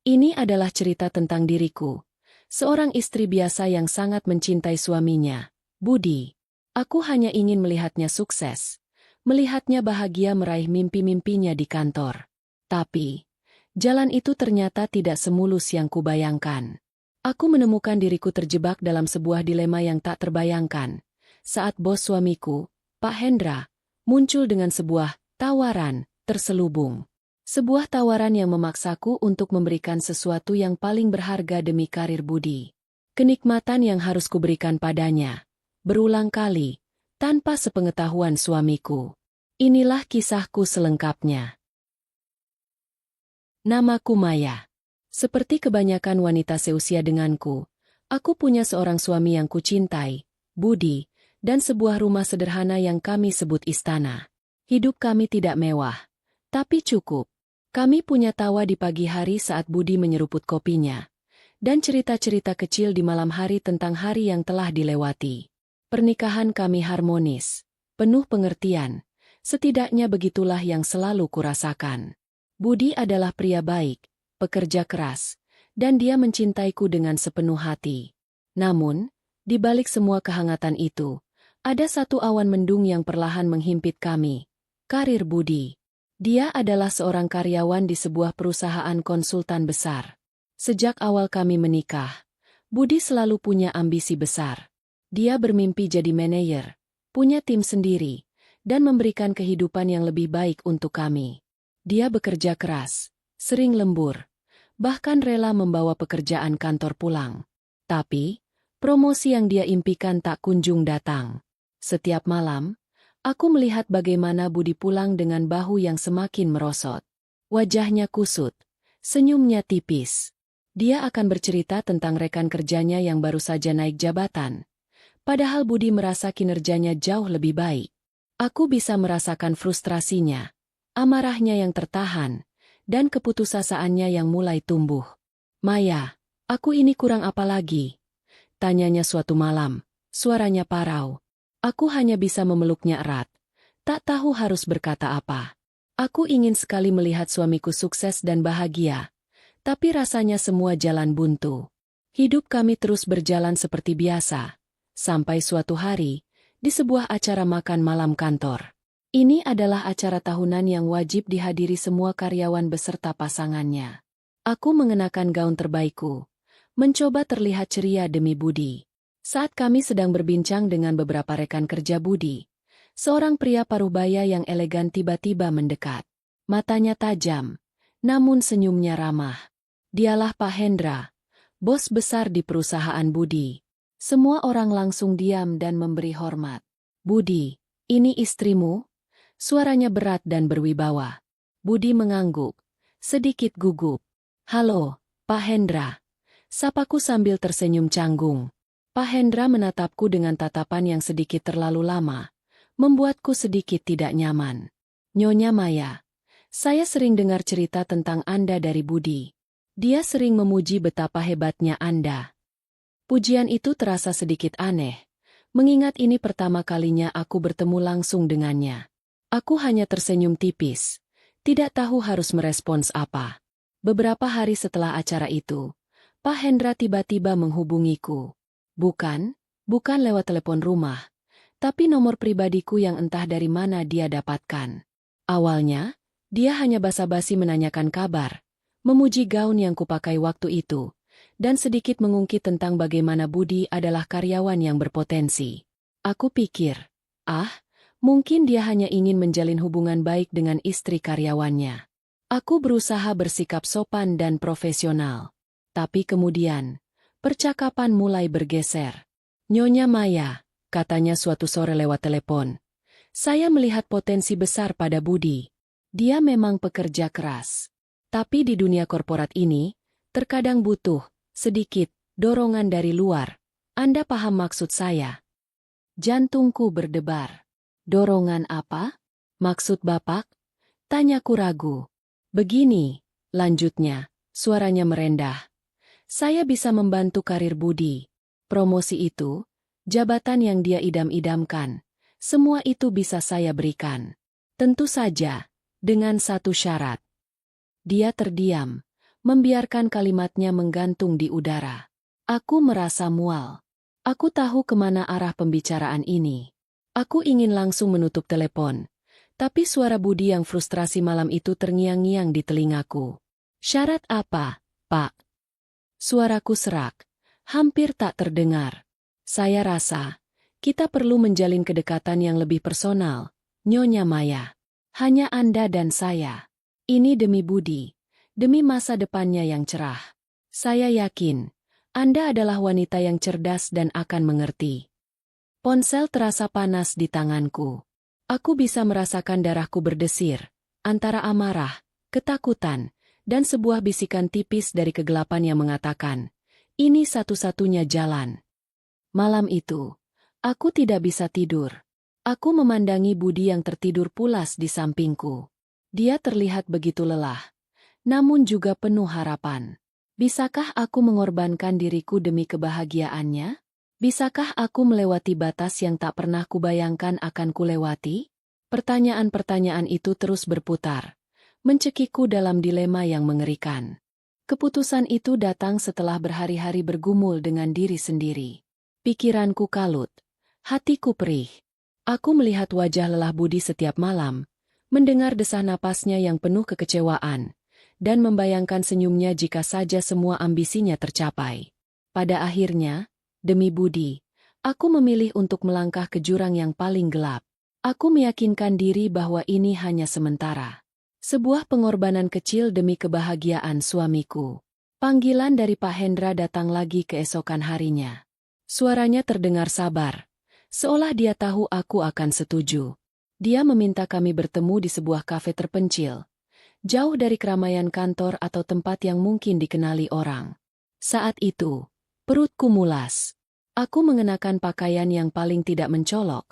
Ini adalah cerita tentang diriku. Seorang istri biasa yang sangat mencintai suaminya, Budi. Aku hanya ingin melihatnya sukses. Melihatnya bahagia meraih mimpi-mimpinya di kantor. Tapi, jalan itu ternyata tidak semulus yang kubayangkan. Aku menemukan diriku terjebak dalam sebuah dilema yang tak terbayangkan. Saat bos suamiku, Pak Hendra, muncul dengan sebuah tawaran terselubung. Sebuah tawaran yang memaksaku untuk memberikan sesuatu yang paling berharga demi karir Budi. Kenikmatan yang harus kuberikan padanya. Berulang kali, tanpa sepengetahuan suamiku. Inilah kisahku selengkapnya. Namaku Maya. Seperti kebanyakan wanita seusia denganku, aku punya seorang suami yang kucintai, Budi, dan sebuah rumah sederhana yang kami sebut istana. Hidup kami tidak mewah, tapi cukup. Kami punya tawa di pagi hari saat Budi menyeruput kopinya, dan cerita-cerita kecil di malam hari tentang hari yang telah dilewati. Pernikahan kami harmonis, penuh pengertian, setidaknya begitulah yang selalu kurasakan. Budi adalah pria baik, pekerja keras, dan dia mencintaiku dengan sepenuh hati. Namun, di balik semua kehangatan itu, ada satu awan mendung yang perlahan menghimpit kami, karir Budi. Dia adalah seorang karyawan di sebuah perusahaan konsultan besar. Sejak awal kami menikah, Budi selalu punya ambisi besar. Dia bermimpi jadi manajer, punya tim sendiri, dan memberikan kehidupan yang lebih baik untuk kami. Dia bekerja keras, sering lembur, bahkan rela membawa pekerjaan kantor pulang. Tapi, promosi yang dia impikan tak kunjung datang. Setiap malam, aku melihat bagaimana Budi pulang dengan bahu yang semakin merosot. Wajahnya kusut, senyumnya tipis. Dia akan bercerita tentang rekan kerjanya yang baru saja naik jabatan. Padahal Budi merasa kinerjanya jauh lebih baik. Aku bisa merasakan frustrasinya, amarahnya yang tertahan, dan keputusasaannya yang mulai tumbuh. Maya, aku ini kurang apa lagi? Tanyanya suatu malam, suaranya parau. Aku hanya bisa memeluknya erat. Tak tahu harus berkata apa. Aku ingin sekali melihat suamiku sukses dan bahagia. Tapi rasanya semua jalan buntu. Hidup kami terus berjalan seperti biasa. Sampai suatu hari, di sebuah acara makan malam kantor. Ini adalah acara tahunan yang wajib dihadiri semua karyawan beserta pasangannya. Aku mengenakan gaun terbaikku. Mencoba terlihat ceria demi Budi. Saat kami sedang berbincang dengan beberapa rekan kerja Budi, seorang pria parubaya yang elegan tiba-tiba mendekat. Matanya tajam, namun senyumnya ramah. Dialah Pak Hendra, bos besar di perusahaan Budi. Semua orang langsung diam dan memberi hormat. Budi, ini istrimu? Suaranya berat dan berwibawa. Budi mengangguk, sedikit gugup. Halo, Pak Hendra. Sapaku sambil tersenyum canggung. Pak Hendra menatapku dengan tatapan yang sedikit terlalu lama, membuatku sedikit tidak nyaman. Nyonya Maya, saya sering dengar cerita tentang Anda dari Budi. Dia sering memuji betapa hebatnya Anda. Pujian itu terasa sedikit aneh, mengingat ini pertama kalinya aku bertemu langsung dengannya. Aku hanya tersenyum tipis, tidak tahu harus merespons apa. Beberapa hari setelah acara itu, Pak Hendra tiba-tiba menghubungiku. Bukan lewat telepon rumah, tapi nomor pribadiku yang entah dari mana dia dapatkan. Awalnya, dia hanya basa-basi menanyakan kabar, memuji gaun yang kupakai waktu itu, dan sedikit mengungkit tentang bagaimana Budi adalah karyawan yang berpotensi. Aku pikir, mungkin dia hanya ingin menjalin hubungan baik dengan istri karyawannya. Aku berusaha bersikap sopan dan profesional. Tapi kemudian, percakapan mulai bergeser. Nyonya Maya, katanya suatu sore lewat telepon. Saya melihat potensi besar pada Budi. Dia memang pekerja keras. Tapi di dunia korporat ini, terkadang butuh, sedikit, dorongan dari luar. Anda paham maksud saya? Jantungku berdebar. Dorongan apa? Maksud Bapak? Tanyaku ragu. Begini, lanjutnya, suaranya merendah. Saya bisa membantu karir Budi. Promosi itu, jabatan yang dia idam-idamkan, semua itu bisa saya berikan. Tentu saja, dengan satu syarat. Dia terdiam, membiarkan kalimatnya menggantung di udara. Aku merasa mual. Aku tahu kemana arah pembicaraan ini. Aku ingin langsung menutup telepon. Tapi suara Budi yang frustrasi malam itu terngiang-ngiang di telingaku. Syarat apa, Pak? Suaraku serak. Hampir tak terdengar. Saya rasa, kita perlu menjalin kedekatan yang lebih personal, Nyonya Maya. Hanya Anda dan saya. Ini demi Budi. Demi masa depannya yang cerah. Saya yakin, Anda adalah wanita yang cerdas dan akan mengerti. Ponsel terasa panas di tanganku. Aku bisa merasakan darahku berdesir, antara amarah, ketakutan, dan sebuah bisikan tipis dari kegelapan yang mengatakan, ini satu-satunya jalan. Malam itu, aku tidak bisa tidur. Aku memandangi Budi yang tertidur pulas di sampingku. Dia terlihat begitu lelah, namun juga penuh harapan. Bisakah aku mengorbankan diriku demi kebahagiaannya? Bisakah aku melewati batas yang tak pernah kubayangkan akan kulewati? Pertanyaan-pertanyaan itu terus berputar, mencekikku dalam dilema yang mengerikan. Keputusan itu datang setelah berhari-hari bergumul dengan diri sendiri. Pikiranku kalut, hatiku perih. Aku melihat wajah lelah Budi setiap malam, mendengar desah napasnya yang penuh kekecewaan, dan membayangkan senyumnya jika saja semua ambisinya tercapai. Pada akhirnya, demi Budi, aku memilih untuk melangkah ke jurang yang paling gelap. Aku meyakinkan diri bahwa ini hanya sementara. Sebuah pengorbanan kecil demi kebahagiaan suamiku. Panggilan dari Pak Hendra datang lagi keesokan harinya. Suaranya terdengar sabar, seolah dia tahu aku akan setuju. Dia meminta kami bertemu di sebuah kafe terpencil, jauh dari keramaian kantor atau tempat yang mungkin dikenali orang. Saat itu, perutku mulas. Aku mengenakan pakaian yang paling tidak mencolok,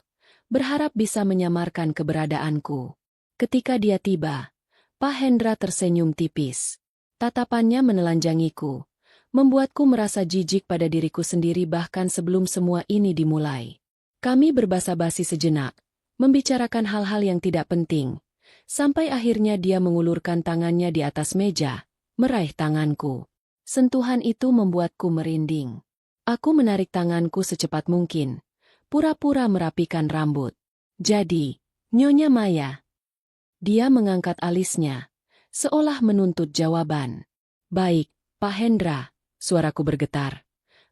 berharap bisa menyamarkan keberadaanku. Ketika dia tiba, Pak Hendra tersenyum tipis. Tatapannya menelanjangiku, membuatku merasa jijik pada diriku sendiri bahkan sebelum semua ini dimulai. Kami berbasa-basi sejenak, membicarakan hal-hal yang tidak penting, sampai akhirnya dia mengulurkan tangannya di atas meja, meraih tanganku. Sentuhan itu membuatku merinding. Aku menarik tanganku secepat mungkin, pura-pura merapikan rambut. Jadi, Nyonya Maya. Dia mengangkat alisnya, seolah menuntut jawaban. Baik, Pak Hendra, suaraku bergetar.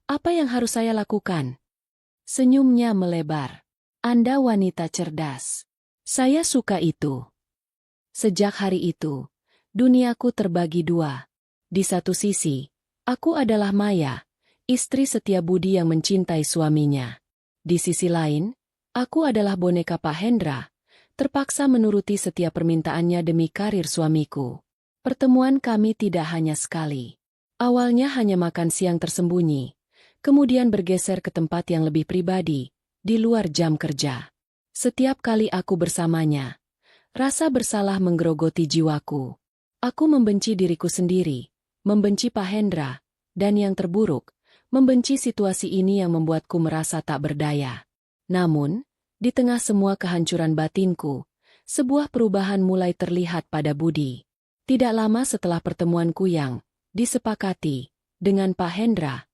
Apa yang harus saya lakukan? Senyumnya melebar. Anda wanita cerdas. Saya suka itu. Sejak hari itu, duniaku terbagi dua. Di satu sisi, aku adalah Maya, istri setia Budi yang mencintai suaminya. Di sisi lain, aku adalah boneka Pak Hendra, terpaksa menuruti setiap permintaannya demi karir suamiku. Pertemuan kami tidak hanya sekali. Awalnya hanya makan siang tersembunyi, kemudian bergeser ke tempat yang lebih pribadi, di luar jam kerja. Setiap kali aku bersamanya, rasa bersalah menggerogoti jiwaku. Aku membenci diriku sendiri, membenci Pak Hendra, dan yang terburuk, membenci situasi ini yang membuatku merasa tak berdaya. Namun, di tengah semua kehancuran batinku, sebuah perubahan mulai terlihat pada Budi. Tidak lama setelah pertemuanku yang disepakati dengan Pak Hendra,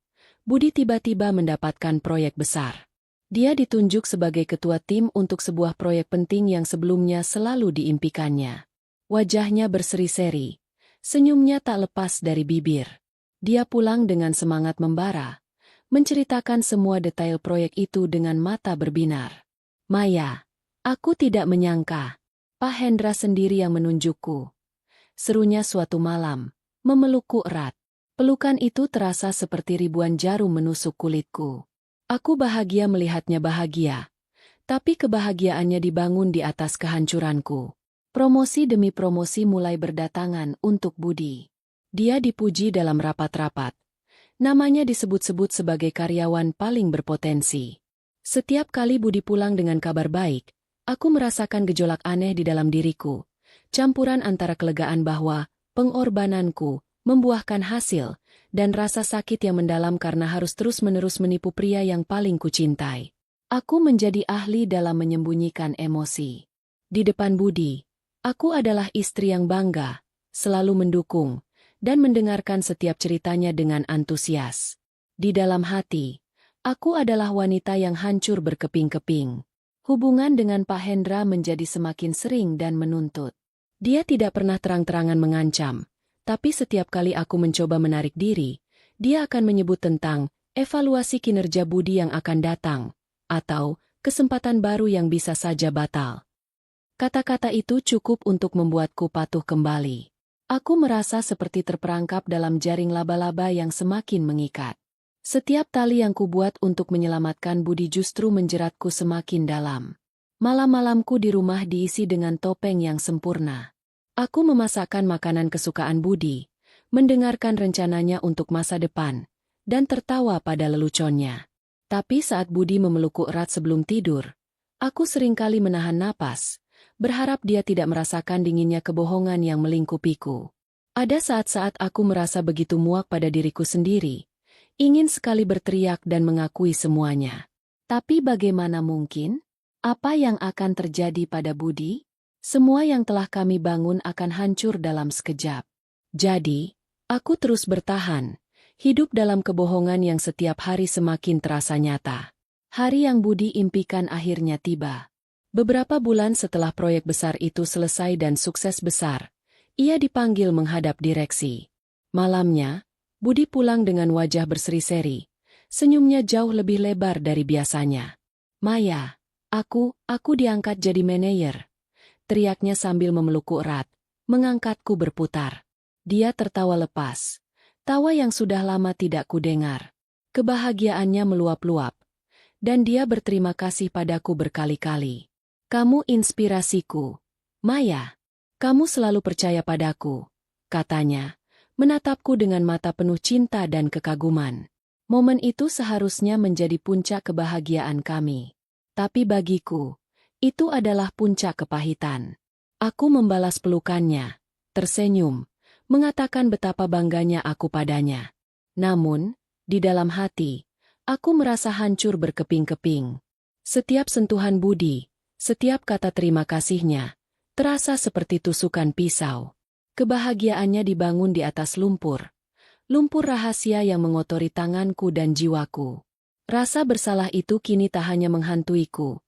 Budi tiba-tiba mendapatkan proyek besar. Dia ditunjuk sebagai ketua tim untuk sebuah proyek penting yang sebelumnya selalu diimpikannya. Wajahnya berseri-seri, senyumnya tak lepas dari bibir. Dia pulang dengan semangat membara, menceritakan semua detail proyek itu dengan mata berbinar. Maya, aku tidak menyangka. Pak Hendra sendiri yang menunjukku. Serunya suatu malam, memelukku erat. Pelukan itu terasa seperti ribuan jarum menusuk kulitku. Aku bahagia melihatnya bahagia, tapi kebahagiaannya dibangun di atas kehancuranku. Promosi demi promosi mulai berdatangan untuk Budi. Dia dipuji dalam rapat-rapat. Namanya disebut-sebut sebagai karyawan paling berpotensi. Setiap kali Budi pulang dengan kabar baik, aku merasakan gejolak aneh di dalam diriku. Campuran antara kelegaan bahwa pengorbananku membuahkan hasil, dan rasa sakit yang mendalam karena harus terus-menerus menipu pria yang paling kucintai. Aku menjadi ahli dalam menyembunyikan emosi. Di depan Budi, aku adalah istri yang bangga, selalu mendukung, dan mendengarkan setiap ceritanya dengan antusias. Di dalam hati, aku adalah wanita yang hancur berkeping-keping. Hubungan dengan Pak Hendra menjadi semakin sering dan menuntut. Dia tidak pernah terang-terangan mengancam, tapi setiap kali aku mencoba menarik diri, dia akan menyebut tentang evaluasi kinerja Budi yang akan datang, atau kesempatan baru yang bisa saja batal. Kata-kata itu cukup untuk membuatku patuh kembali. Aku merasa seperti terperangkap dalam jaring laba-laba yang semakin mengikat. Setiap tali yang kubuat untuk menyelamatkan Budi justru menjeratku semakin dalam. Malam-malamku di rumah diisi dengan topeng yang sempurna. Aku memasakkan makanan kesukaan Budi, mendengarkan rencananya untuk masa depan, dan tertawa pada leluconnya. Tapi saat Budi memelukku erat sebelum tidur, aku seringkali menahan napas, berharap dia tidak merasakan dinginnya kebohongan yang melingkupiku. Ada saat-saat aku merasa begitu muak pada diriku sendiri, ingin sekali berteriak dan mengakui semuanya. Tapi bagaimana mungkin? Apa yang akan terjadi pada Budi? Semua yang telah kami bangun akan hancur dalam sekejap. Jadi, aku terus bertahan, hidup dalam kebohongan yang setiap hari semakin terasa nyata. Hari yang Budi impikan akhirnya tiba. Beberapa bulan setelah proyek besar itu selesai dan sukses besar, ia dipanggil menghadap direksi. Malamnya, Budi pulang dengan wajah berseri-seri. Senyumnya jauh lebih lebar dari biasanya. "Maya, aku diangkat jadi manajer," teriaknya sambil memelukku erat, mengangkatku berputar. Dia tertawa lepas. Tawa yang sudah lama tidak kudengar. Kebahagiaannya meluap-luap. Dan dia berterima kasih padaku berkali-kali. "Kamu inspirasiku, Maya. Kamu selalu percaya padaku," katanya, menatapku dengan mata penuh cinta dan kekaguman. Momen itu seharusnya menjadi puncak kebahagiaan kami. Tapi bagiku, itu adalah puncak kepahitan. Aku membalas pelukannya, tersenyum, mengatakan betapa bangganya aku padanya. Namun, di dalam hati, aku merasa hancur berkeping-keping. Setiap sentuhan Budi, setiap kata terima kasihnya, terasa seperti tusukan pisau. Kebahagiaannya dibangun di atas lumpur. Lumpur rahasia yang mengotori tanganku dan jiwaku. Rasa bersalah itu kini tak hanya menghantuiku,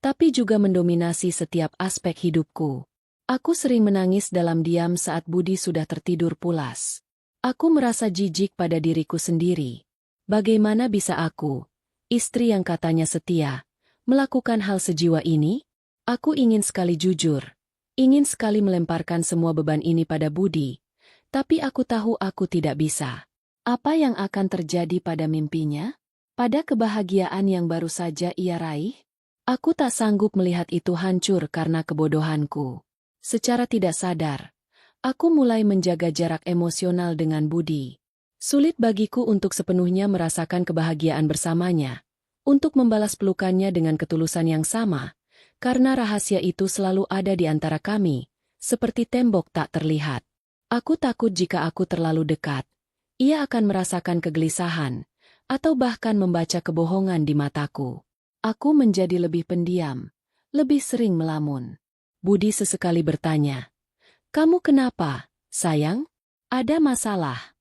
tapi juga mendominasi setiap aspek hidupku. Aku sering menangis dalam diam saat Budi sudah tertidur pulas. Aku merasa jijik pada diriku sendiri. Bagaimana bisa aku, istri yang katanya setia, melakukan hal sejiwa ini? Aku ingin sekali jujur, ingin sekali melemparkan semua beban ini pada Budi, tapi aku tahu aku tidak bisa. Apa yang akan terjadi pada mimpinya? Pada kebahagiaan yang baru saja ia raih? Aku tak sanggup melihat itu hancur karena kebodohanku. Secara tidak sadar, aku mulai menjaga jarak emosional dengan Budi. Sulit bagiku untuk sepenuhnya merasakan kebahagiaan bersamanya, untuk membalas pelukannya dengan ketulusan yang sama, karena rahasia itu selalu ada di antara kami, seperti tembok tak terlihat. Aku takut jika aku terlalu dekat, ia akan merasakan kegelisahan, atau bahkan membaca kebohongan di mataku. Aku menjadi lebih pendiam, lebih sering melamun. Budi sesekali bertanya, "Kamu kenapa, sayang? Ada masalah?"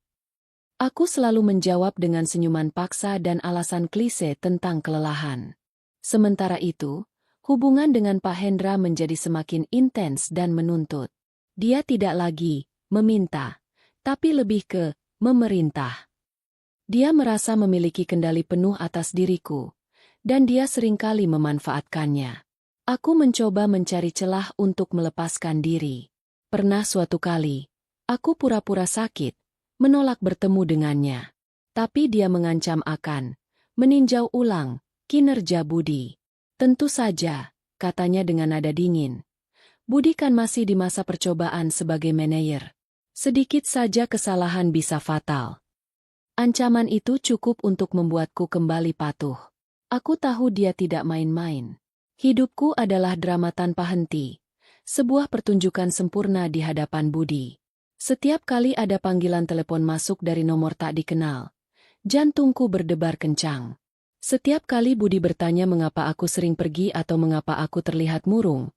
Aku selalu menjawab dengan senyuman paksa dan alasan klise tentang kelelahan. Sementara itu, hubungan dengan Pak Hendra menjadi semakin intens dan menuntut. Dia tidak lagi meminta, tapi lebih ke memerintah. Dia merasa memiliki kendali penuh atas diriku, dan dia seringkali memanfaatkannya. Aku mencoba mencari celah untuk melepaskan diri. Pernah suatu kali, aku pura-pura sakit, menolak bertemu dengannya. Tapi dia mengancam akan meninjau ulang kinerja Budi. "Tentu saja," katanya dengan nada dingin. "Budi kan masih di masa percobaan sebagai manajer. Sedikit saja kesalahan bisa fatal." Ancaman itu cukup untuk membuatku kembali patuh. Aku tahu dia tidak main-main. Hidupku adalah drama tanpa henti, sebuah pertunjukan sempurna di hadapan Budi. Setiap kali ada panggilan telepon masuk dari nomor tak dikenal, jantungku berdebar kencang. Setiap kali Budi bertanya mengapa aku sering pergi atau mengapa aku terlihat murung,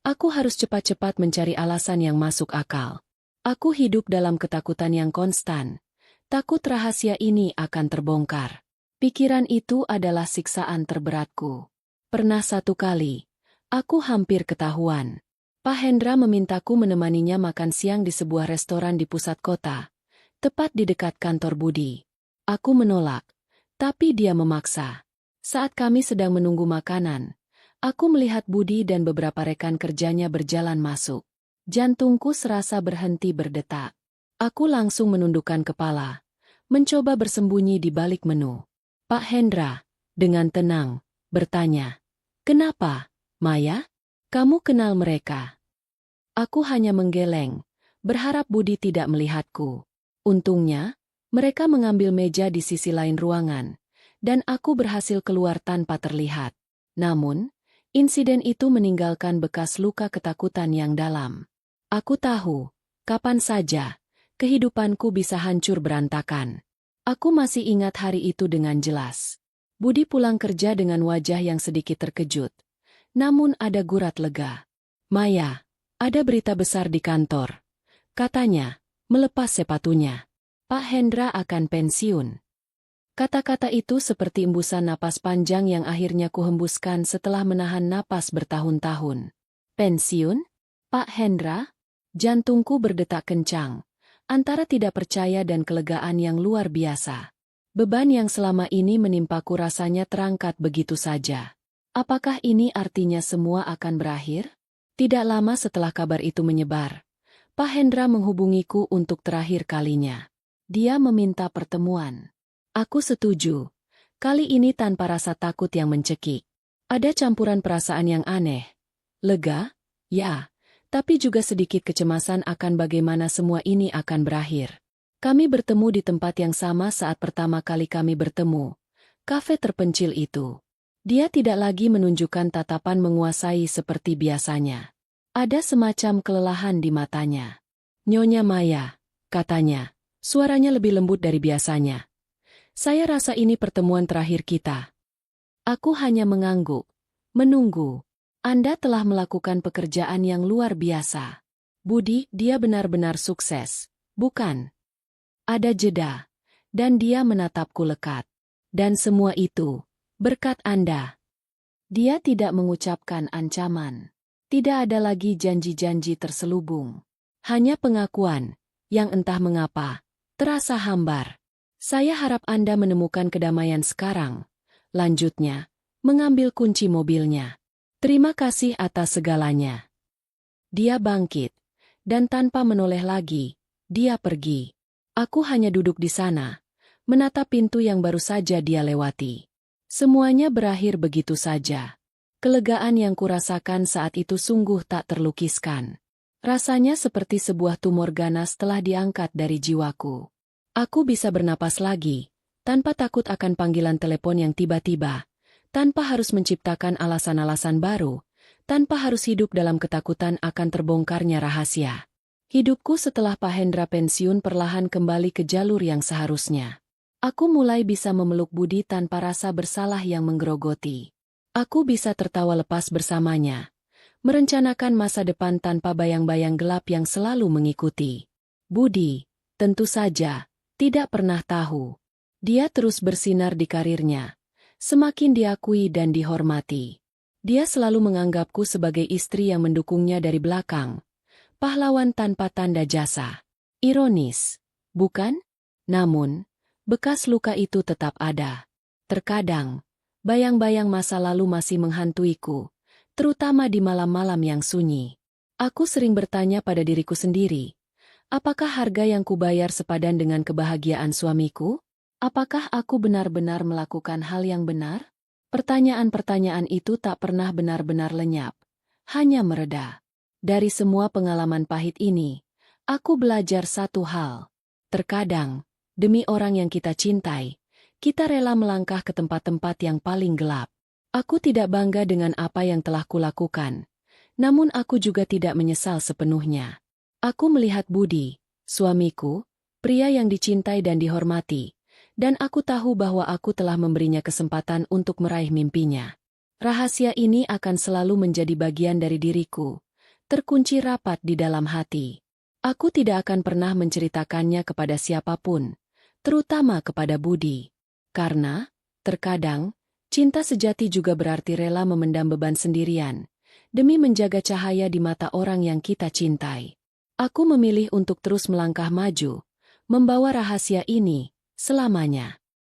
aku harus cepat-cepat mencari alasan yang masuk akal. Aku hidup dalam ketakutan yang konstan. Takut rahasia ini akan terbongkar. Pikiran itu adalah siksaan terberatku. Pernah satu kali, aku hampir ketahuan. Pak Hendra memintaku menemaninya makan siang di sebuah restoran di pusat kota, tepat di dekat kantor Budi. Aku menolak, tapi dia memaksa. Saat kami sedang menunggu makanan, aku melihat Budi dan beberapa rekan kerjanya berjalan masuk. Jantungku serasa berhenti berdetak. Aku langsung menundukkan kepala, mencoba bersembunyi di balik menu. Pak Hendra, dengan tenang, bertanya, "Kenapa, Maya? Kamu kenal mereka?" Aku hanya menggeleng, berharap Budi tidak melihatku. Untungnya, mereka mengambil meja di sisi lain ruangan, dan aku berhasil keluar tanpa terlihat. Namun, insiden itu meninggalkan bekas luka ketakutan yang dalam. Aku tahu, kapan saja, kehidupanku bisa hancur berantakan. Aku masih ingat hari itu dengan jelas. Budi pulang kerja dengan wajah yang sedikit terkejut. Namun ada gurat lega. "Maya, ada berita besar di kantor," katanya, melepas sepatunya. "Pak Hendra akan pensiun." Kata-kata itu seperti embusan napas panjang yang akhirnya kuhembuskan setelah menahan napas bertahun-tahun. "Pensiun? Pak Hendra?" Jantungku berdetak kencang, antara tidak percaya dan kelegaan yang luar biasa. Beban yang selama ini menimpaku rasanya terangkat begitu saja. Apakah ini artinya semua akan berakhir? Tidak lama setelah kabar itu menyebar, Pak Hendra menghubungiku untuk terakhir kalinya. Dia meminta pertemuan. Aku setuju. Kali ini tanpa rasa takut yang mencekik. Ada campuran perasaan yang aneh. Lega? Ya. Tapi juga sedikit kecemasan akan bagaimana semua ini akan berakhir. Kami bertemu di tempat yang sama saat pertama kali kami bertemu. Kafe terpencil itu. Dia tidak lagi menunjukkan tatapan menguasai seperti biasanya. Ada semacam kelelahan di matanya. "Nyonya Maya," katanya, suaranya lebih lembut dari biasanya. "Saya rasa ini pertemuan terakhir kita." Aku hanya mengangguk, menunggu. "Anda telah melakukan pekerjaan yang luar biasa. Budi, dia benar-benar sukses, bukan?" Ada jeda, dan dia menatapku lekat. "Dan semua itu, berkat Anda." Dia tidak mengucapkan ancaman. Tidak ada lagi janji-janji terselubung. Hanya pengakuan, yang entah mengapa, terasa hambar. "Saya harap Anda menemukan kedamaian sekarang." Lanjutnya, mengambil kunci mobilnya. "Terima kasih atas segalanya." Dia bangkit, dan tanpa menoleh lagi, dia pergi. Aku hanya duduk di sana, menatap pintu yang baru saja dia lewati. Semuanya berakhir begitu saja. Kelegaan yang kurasakan saat itu sungguh tak terlukiskan. Rasanya seperti sebuah tumor ganas telah diangkat dari jiwaku. Aku bisa bernapas lagi, tanpa takut akan panggilan telepon yang tiba-tiba. Tanpa harus menciptakan alasan-alasan baru, tanpa harus hidup dalam ketakutan akan terbongkarnya rahasia. Hidupku setelah Pak Hendra pensiun perlahan kembali ke jalur yang seharusnya. Aku mulai bisa memeluk Budi tanpa rasa bersalah yang menggerogoti. Aku bisa tertawa lepas bersamanya, merencanakan masa depan tanpa bayang-bayang gelap yang selalu mengikuti. Budi, tentu saja, tidak pernah tahu. Dia terus bersinar di karirnya. Semakin diakui dan dihormati. Dia selalu menganggapku sebagai istri yang mendukungnya dari belakang. Pahlawan tanpa tanda jasa. Ironis, bukan? Namun, bekas luka itu tetap ada. Terkadang, bayang-bayang masa lalu masih menghantuiku, terutama di malam-malam yang sunyi. Aku sering bertanya pada diriku sendiri, apakah harga yang kubayar sepadan dengan kebahagiaan suamiku? Apakah aku benar-benar melakukan hal yang benar? Pertanyaan-pertanyaan itu tak pernah benar-benar lenyap, hanya mereda. Dari semua pengalaman pahit ini, aku belajar satu hal. Terkadang, demi orang yang kita cintai, kita rela melangkah ke tempat-tempat yang paling gelap. Aku tidak bangga dengan apa yang telah kulakukan, namun aku juga tidak menyesal sepenuhnya. Aku melihat Budi, suamiku, pria yang dicintai dan dihormati, dan aku tahu bahwa aku telah memberinya kesempatan untuk meraih mimpinya. Rahasia ini akan selalu menjadi bagian dari diriku, terkunci rapat di dalam hati. Aku tidak akan pernah menceritakannya kepada siapapun, terutama kepada Budi. Karena, terkadang, cinta sejati juga berarti rela memendam beban sendirian, demi menjaga cahaya di mata orang yang kita cintai. Aku memilih untuk terus melangkah maju, membawa rahasia ini selamanya.